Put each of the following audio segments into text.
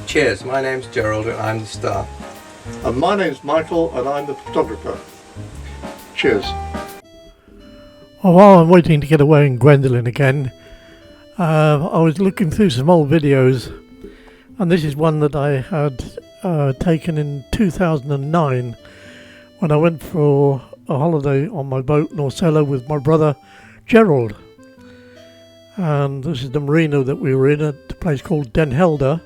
Cheers, my name's Gerald and I'm the star. And my name's Michael and I'm the photographer. Cheers. Well, while I'm waiting to get away in Gwendolyn again, I was looking through some old videos, and this is one that I had taken in 2009 when I went for a holiday on my boat NORSELA with my brother Gerald. And this is the marina that we were in at a place called Den Helder,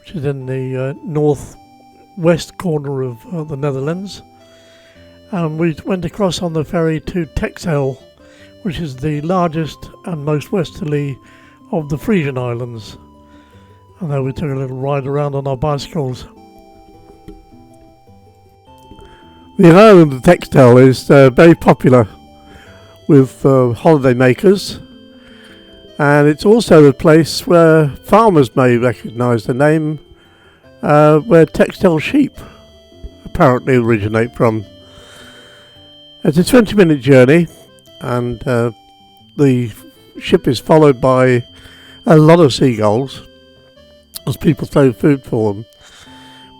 which is in the northwest corner of the Netherlands. And we went across on the ferry to Texel, which is the largest and most westerly of the Friesian islands. And then we took a little ride around on our bicycles. The island of Texel is very popular with holiday makers, and it's also a place where farmers may recognise the name, where Texel sheep apparently originate from. It's a 20-minute journey, and the ship is followed by a lot of seagulls as people throw food for them.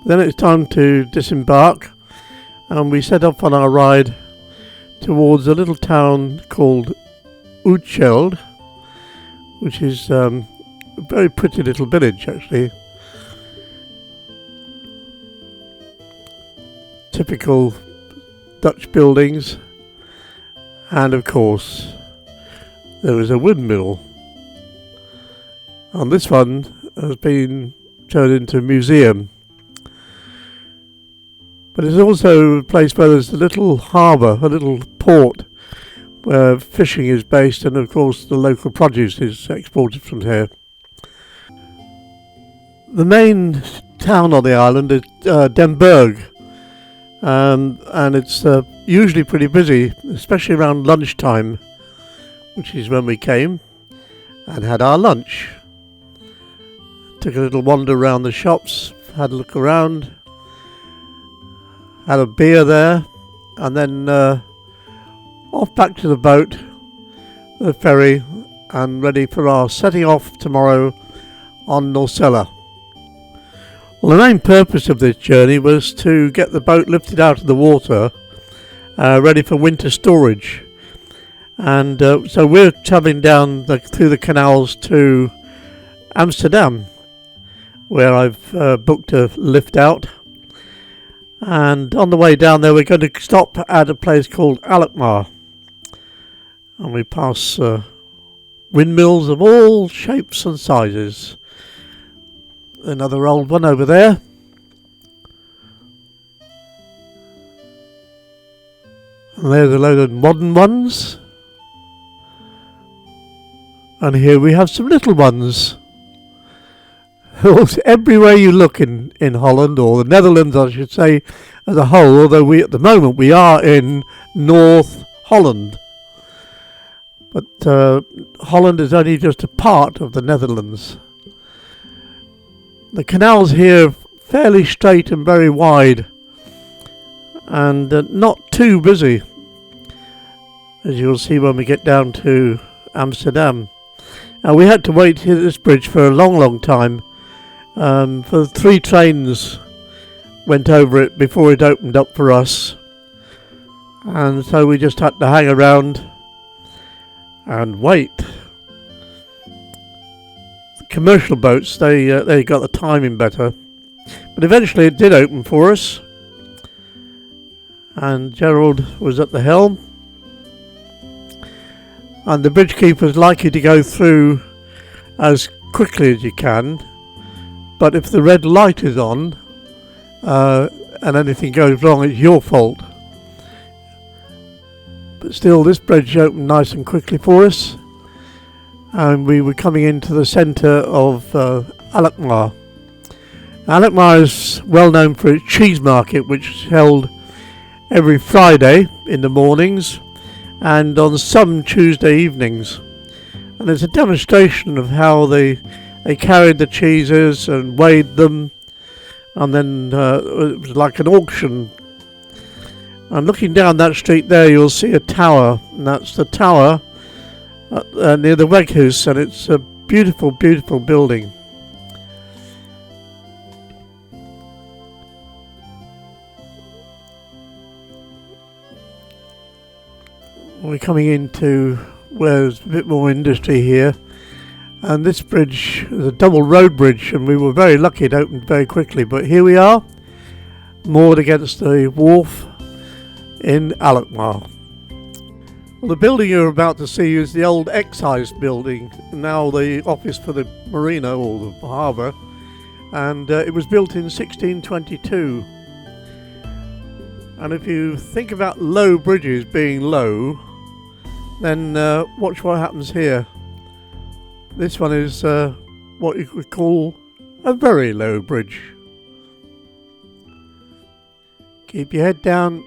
Then it's time to disembark, and we set off on our ride towards a little town called Utscheld, which is a very pretty little village actually. Typical Dutch buildings, and of course there is a windmill. And this one has been turned into a museum. But it's also a place where there's a little harbour, a little port, where fishing is based, and of course the local produce is exported from here. The main town on the island is Den Burg, and it's usually pretty busy, especially around lunchtime, which is when we came and had our lunch. Took a little wander around the shops, had a look around, had a beer there, and then off back to the boat, the ferry, and ready for our setting off tomorrow on NORSELA. Well, the main purpose of this journey was to get the boat lifted out of the water, ready for winter storage. And so we're travelling down through the canals to Amsterdam, where I've booked a lift out. And on the way down there, we're going to stop at a place called Alkmaar. And we pass windmills of all shapes and sizes. Another old one over there. And there's a load of modern ones. And here we have some little ones. Everywhere you look in Holland, or the Netherlands I should say as a whole, although at the moment we are in North Holland. But Holland is only just a part of the Netherlands. The canals here are fairly straight and very wide, and not too busy, as you'll see when we get down to Amsterdam. Now, we had to wait here at this bridge for a long time. For 3 trains went over it before it opened up for us, and so we just had to hang around and wait. The commercial boats, they got the timing better, but eventually it did open for us, and Gerald was at the helm, and the bridge keeper's like you to go through as quickly as you can. But if the red light is on and anything goes wrong, it's your fault. But still, this bridge opened nice and quickly for us, and we were coming into the centre of Alkmaar. Alkmaar is well known for its cheese market, which is held every Friday in the mornings and on some Tuesday evenings. And it's a demonstration of how they carried the cheeses and weighed them, and then it was like an auction. And looking down that street there, you'll see a tower, and that's the tower near the Weghuis, and it's a beautiful, beautiful building. We're coming into where there's a bit more industry here, and this bridge is a double road bridge, and we were very lucky it opened very quickly. But here we are, moored against the wharf in Alkmaar. Well, the building you're about to see is the old excise building, now the office for the marina or the harbour, and it was built in 1622. And if you think about low bridges being low, then watch what happens here. This one is what you could call a very low bridge. Keep your head down.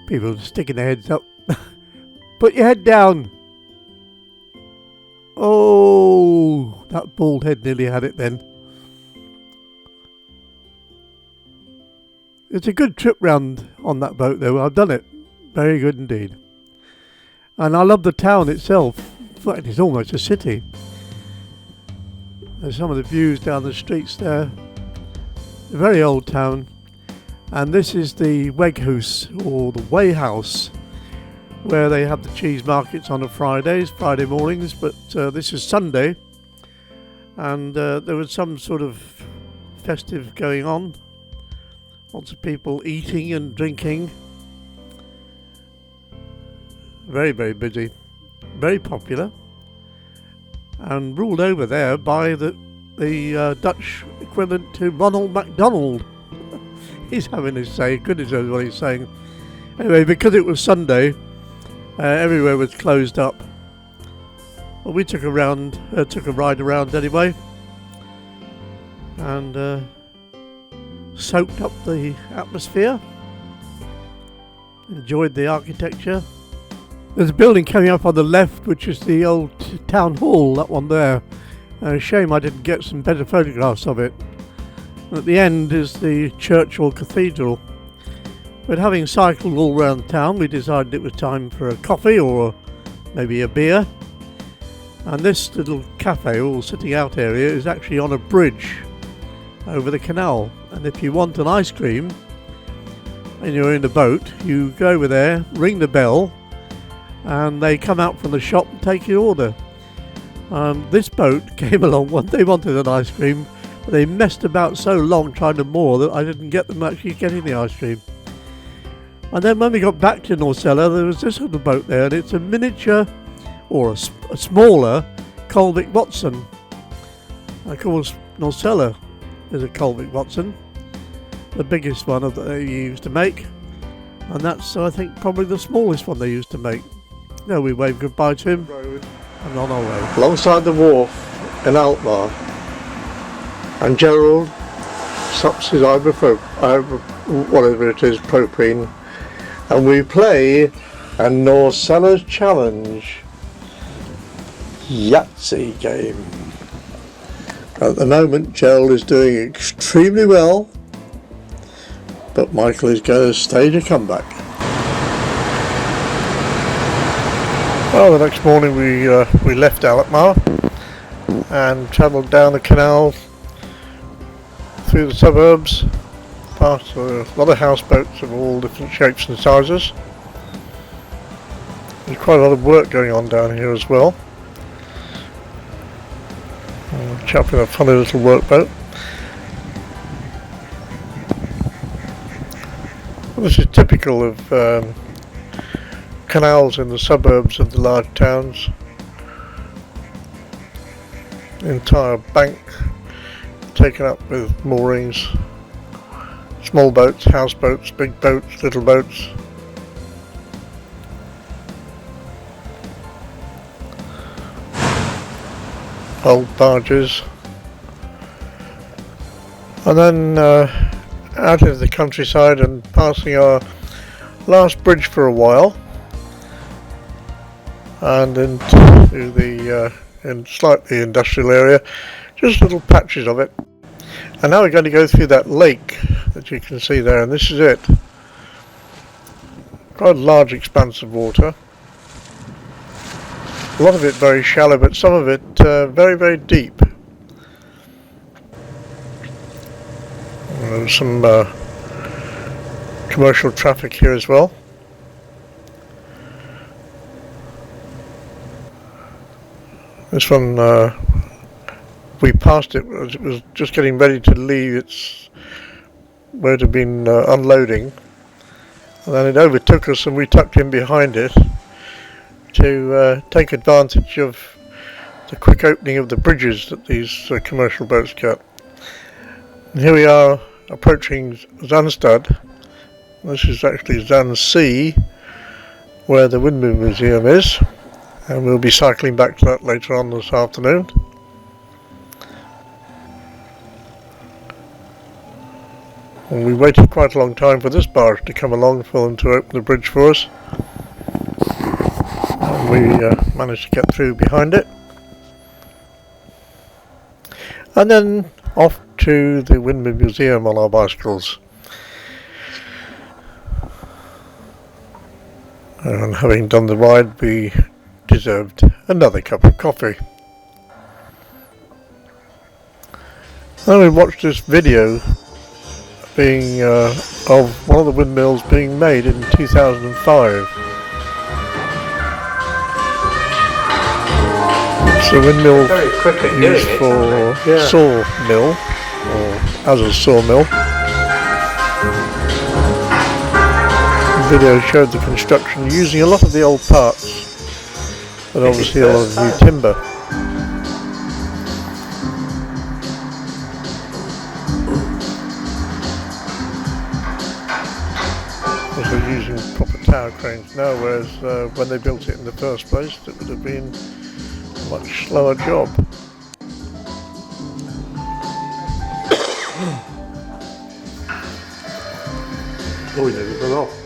People are sticking their heads up. Put your head down. Oh, that bald head nearly had it then. It's a good trip round on that boat though. I've done it. Very good indeed. And I love the town itself. In fact, it's almost a city. There's some of the views down the streets there. A very old town. And this is the Weghouse, or the Way House, where they have the cheese markets on Friday mornings, but this is Sunday, and there was some sort of festive going on. Lots of people eating and drinking. Very, very busy. Very popular. And ruled over there by the Dutch equivalent to Ronald McDonald. He's having his say. Goodness knows what he's saying. Anyway, because it was Sunday, everywhere was closed up. Well, we took a ride around anyway, and soaked up the atmosphere. Enjoyed the architecture. There's a building coming up on the left, which is the old town hall. That one there. Shame I didn't get some better photographs of it. At the end is the church or cathedral. But having cycled all around town, we decided it was time for a coffee or maybe a beer. And this little cafe or sitting out area is actually on a bridge over the canal. And if you want an ice cream and you're in the boat, you go over there, ring the bell, and they come out from the shop and take your order. This boat came along one day, wanted an ice cream. They messed about so long trying to moor that I didn't get them actually getting the ice cream. And then when we got back to NORSELA, there was this little boat there, and it's a miniature, or a smaller, Colvik Watson. Of course, NORSELA is a Colvik Watson, the biggest one that they used to make, and that's, I think, probably the smallest one they used to make. No, we waved goodbye to him, and on our way. Alongside the wharf in Alkmaar, and Gerald sups his whatever it is, propane, and we play a NORSELA challenge Yahtzee game. At the moment, Gerald is doing extremely well, but Michael is going to stage a comeback. Well, the next morning we left Alkmaar and travelled down the canal through the suburbs, past a lot of houseboats of all different shapes and sizes. There's quite a lot of work going on down here as well. A chap in a funny little workboat. Well, this is typical of canals in the suburbs of the large towns. The entire bank taken up with moorings, small boats, houseboats, big boats, little boats. Old barges. And then out into the countryside and passing our last bridge for a while, and into the in slightly industrial area, just little patches of it. And now we're going to go through that lake that you can see there, and this is it. Quite a large expanse of water. A lot of it very shallow, but some of it very, very deep. There's some commercial traffic here as well. This one, we passed it as it was just getting ready to leave its where it had been unloading, and then it overtook us and we tucked in behind it to take advantage of the quick opening of the bridges that these commercial boats get. And here we are approaching Zanstad. This is actually Zaanse, where the Windmill Museum is, and we'll be cycling back to that later on this afternoon. And we waited quite a long time for this barge to come along for them to open the bridge for us. And we managed to get through behind it. And then off to the Windmill Museum on our bicycles. And having done the ride, we deserved another cup of coffee. And we watched this video being of one of the windmills being made in 2005. It's a windmill used for sawmill, or as a sawmill. The video showed the construction using a lot of the old parts, but obviously a lot of new timber. Also using proper tower cranes now, whereas when they built it in the first place it would have been a much slower job. Oh, he nearly fell off.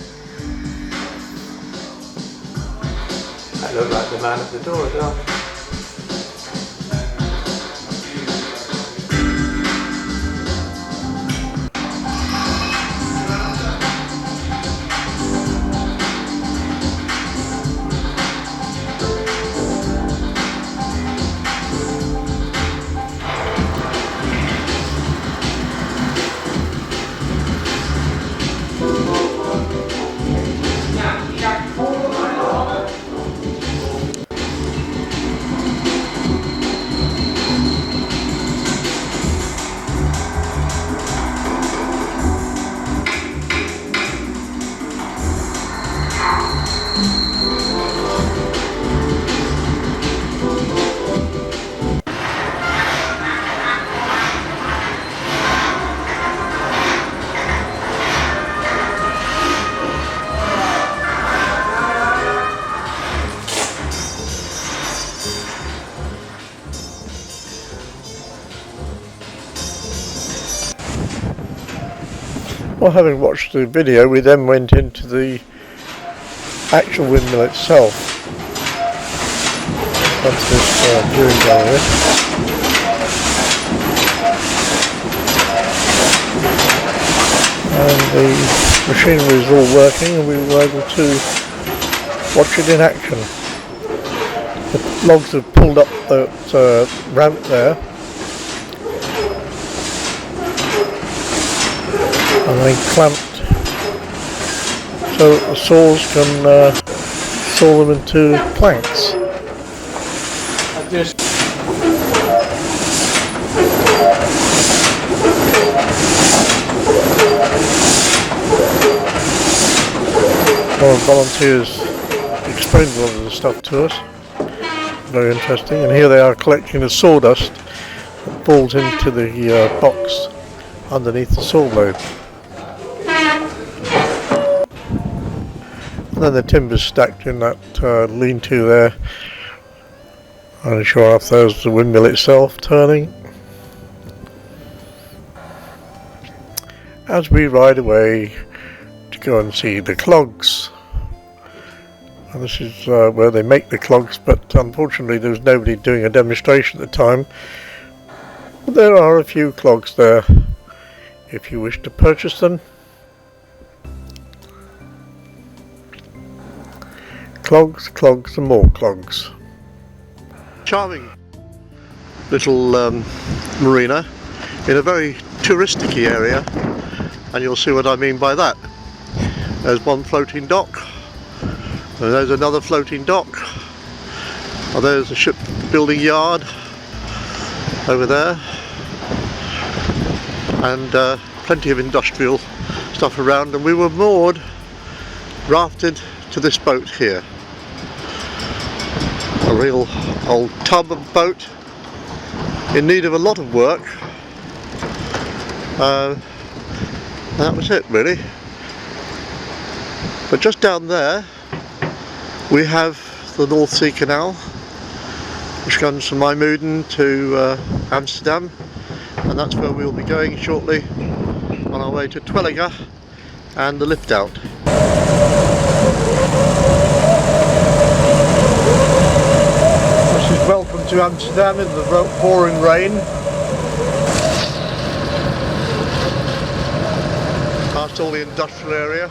That looked like the man at the door as well. Well, having watched the video, we then went into the actual windmill itself. That's this viewing gallery. And the machinery is all working, and we were able to watch it in action. The logs have pulled up that ramp there, and then clamped so that the saws can saw them into planks. One of the volunteers explained a lot of the stuff to us. Very interesting. And here they are collecting the sawdust that falls into the box underneath the saw blade. And then the timber's stacked in that lean-to there. And sure enough, there's the windmill itself turning. As we ride away to go and see the clogs. And this is where they make the clogs, but unfortunately there was nobody doing a demonstration at the time. But there are a few clogs there if you wish to purchase them. Clogs, clogs and more clogs. Charming little marina in a very touristic area, and you'll see what I mean by that. There's one floating dock, and there's another floating dock, and there's a ship building yard over there, and plenty of industrial stuff around, and we were moored, rafted to this boat here. A real old tub of boat in need of a lot of work. That was it really. But just down there we have the North Sea Canal, which comes from Madurodam to Amsterdam, and that's where we'll be going shortly on our way to Twelliger and the lift out. This is welcome to Amsterdam in the pouring rain. Past all the industrial area.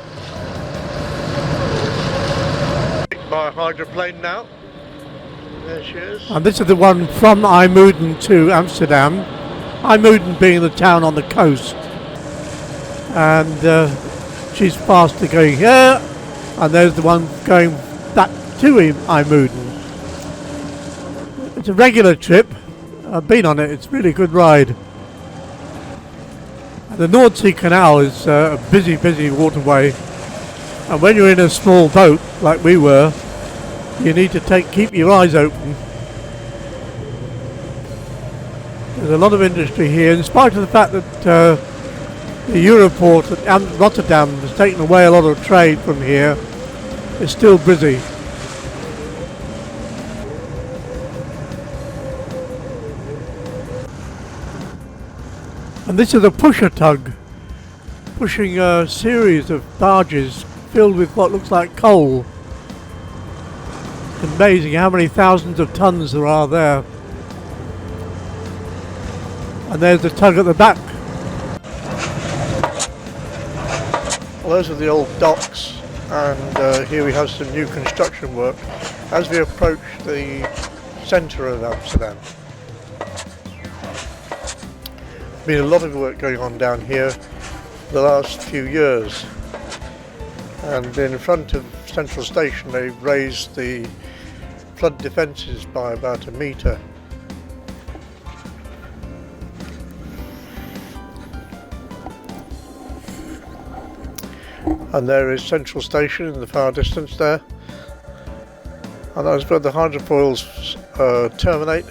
By a hydroplane now. There she is. And this is the one from IJmuiden to Amsterdam. IJmuiden being the town on the coast. And she's faster going here. And there's the one going back to IJmuiden. It's a regular trip. I've been on it. It's a really good ride. The North Sea Canal is a busy waterway. And when you're in a small boat like we were, you need to keep your eyes open. There's a lot of industry here, in spite of the fact that the Europort at Rotterdam has taken away a lot of trade from here. It's still busy. And this is a pusher tug, pushing a series of barges filled with what looks like coal. It's amazing how many thousands of tons there are there. And there's the tug at the back. Well, those are the old docks, and here we have some new construction work as we approach the centre of Amsterdam. Been a lot of work going on down here the last few years, and in front of Central Station they've raised the flood defences by about a metre. And there is Central Station in the far distance there, and that's where the hydrofoils terminate.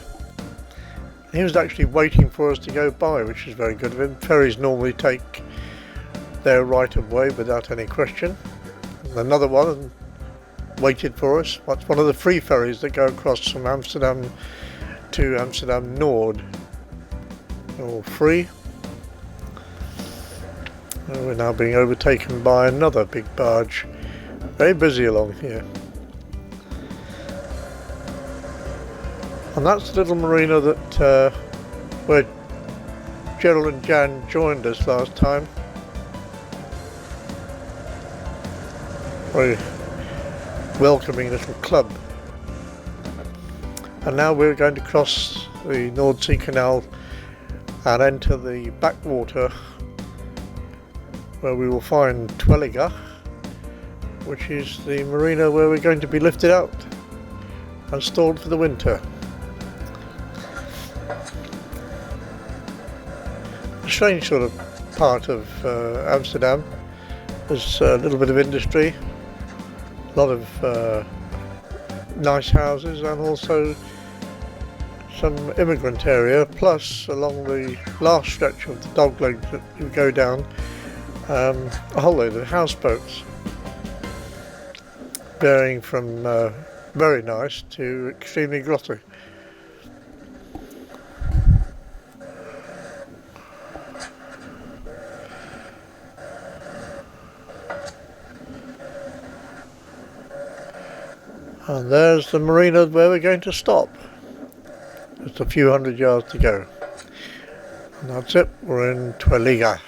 He was actually waiting for us to go by, which is very good of him. Ferries normally take their right of way without any question. And another one waited for us. That's one of the free ferries that go across from Amsterdam to Amsterdam Nord. All free. And we're now being overtaken by another big barge. Very busy along here. And that's the little marina that where Gerald and Jan joined us last time. Very welcoming little club. And now we're going to cross the North Sea Canal and enter the backwater, where we will find Twelliger, which is the marina where we're going to be lifted out and stored for the winter. A strange sort of part of Amsterdam. There's a little bit of industry, a lot of nice houses, and also some immigrant area, plus along the last stretch of the dog leg that you go down, a whole load of houseboats, varying from very nice to extremely grotty. And there's the marina where we're going to stop. Just a few hundred yards to go. And that's it, we're in Twelliger.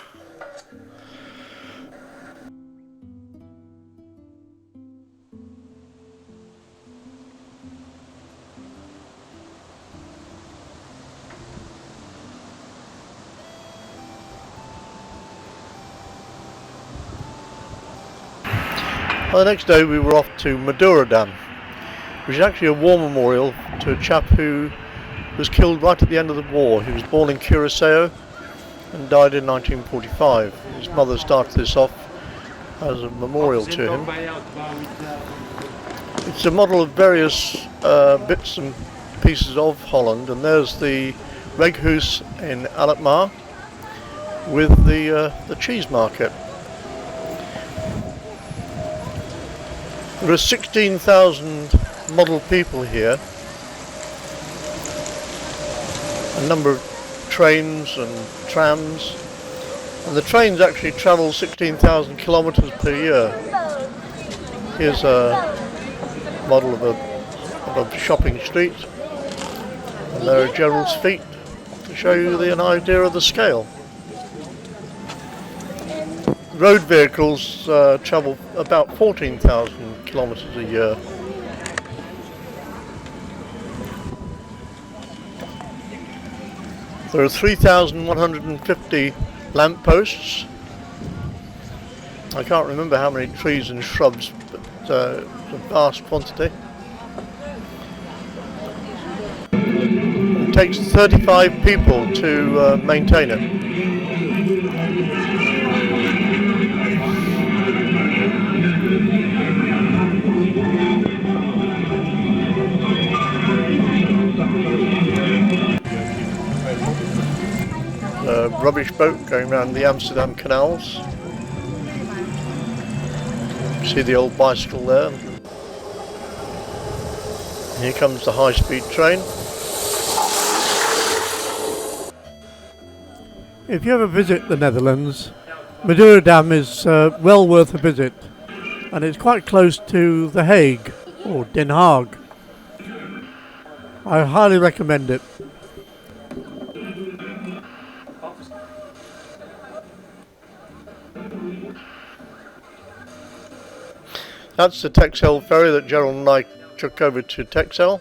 Well, the next day we were off to Madurodam, which is actually a war memorial to a chap who was killed right at the end of the war. He was born in Curacao and died in 1945. His mother started this off as a memorial to him. It's a model of various bits and pieces of Holland, and there's the Reghuis in Alkmaar with the cheese market. There are 16,000 model people here. A number of trains and trams, and the trains actually travel 16,000 kilometres per year. Here's a model of a shopping street, and there are Gerald's feet to show you an idea of the scale. Road vehicles travel about 14,000 kilometres a year. There are 3,150 lampposts. I can't remember how many trees and shrubs, but it's a vast quantity. It takes 35 people to maintain it. A rubbish boat going around the Amsterdam canals. See the old bicycle there. Here comes the high-speed train. If you ever visit the Netherlands, Madurodam is well worth a visit, and it's quite close to The Hague or Den Haag. I highly recommend it. That's the Texel ferry that Gerald and I took over to Texel,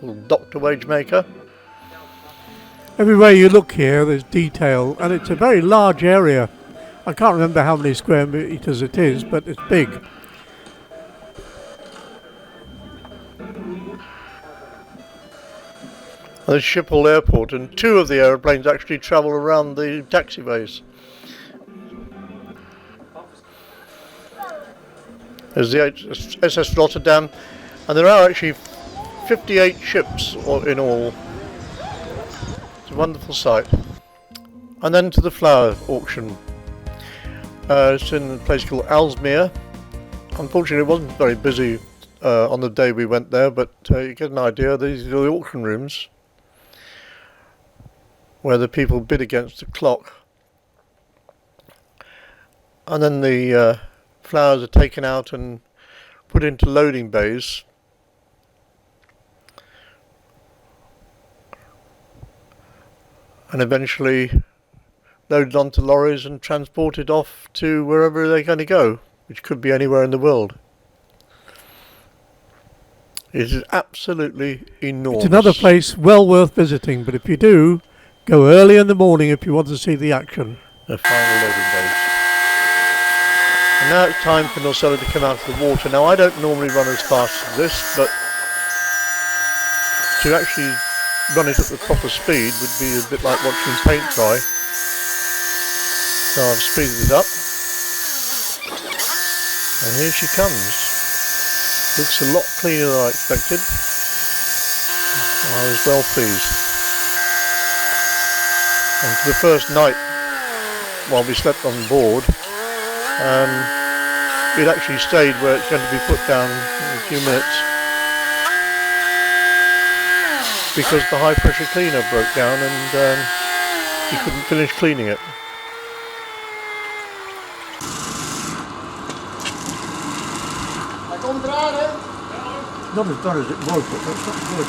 called Dr. Wagemaker. Everywhere you look here there's detail, and it's a very large area. I can't remember how many square meters it is, but it's big. There's Schiphol Airport, and two of the aeroplanes actually travel around the taxiways. There's the SS Rotterdam, and there are actually 58 ships in all. It's a wonderful sight. And then to the flower auction. It's in a place called Aalsmeer. Unfortunately, it wasn't very busy on the day we went there, but you get an idea. These are the auction rooms where the people bid against the clock. And then the flowers are taken out and put into loading bays. And eventually loaded onto lorries and transported off to wherever they're going to go, which could be anywhere in the world. It is absolutely enormous. It's another place well worth visiting, but if you do, go early in the morning if you want to see the action. The final loading bays. And now it's time for NORSELA to come out of the water. Now I don't normally run as fast as this, but to actually run it at the proper speed would be a bit like watching paint dry. So I've speeded it up. And here she comes. Looks a lot cleaner than I expected. I was well pleased. And for the first night, while we slept on board, it actually stayed where it's going to be put down in a few minutes because the high pressure cleaner broke down and he couldn't finish cleaning it. Not as done as it was, but that's not good.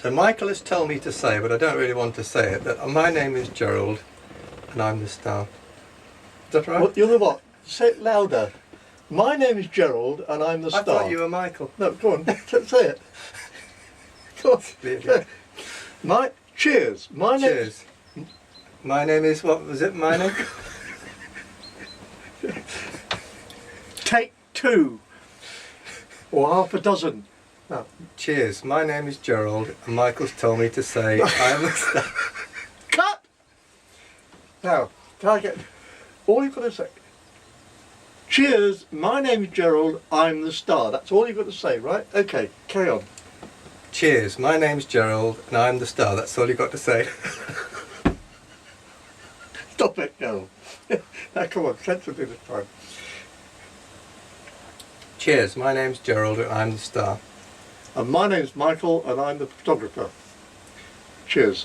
So Michael has told me to say, but I don't really want to say it, that my name is Gerald and I'm the star. Is that right? What, you're the what? Say it louder. My name is Gerald and I'm the star. I thought you were Michael. No, go on, say it. Go on. Cheers. Cheers. My name is, what was it, my name? Take 2. Or half a dozen. No. Cheers. My name is Gerald and Michael's told me to say I am the star. Cut! Now, can I get... All you've got to say... Cheers, my name is Gerald, I'm the star. That's all you've got to say, right? Okay, carry on. Cheers. My name's Gerald and I'm the star. That's all you've got to say. Stop it, no. Now come on, sensible this time. Cheers. My name's Gerald and I'm the star. And my name's Michael and I'm the photographer. Cheers.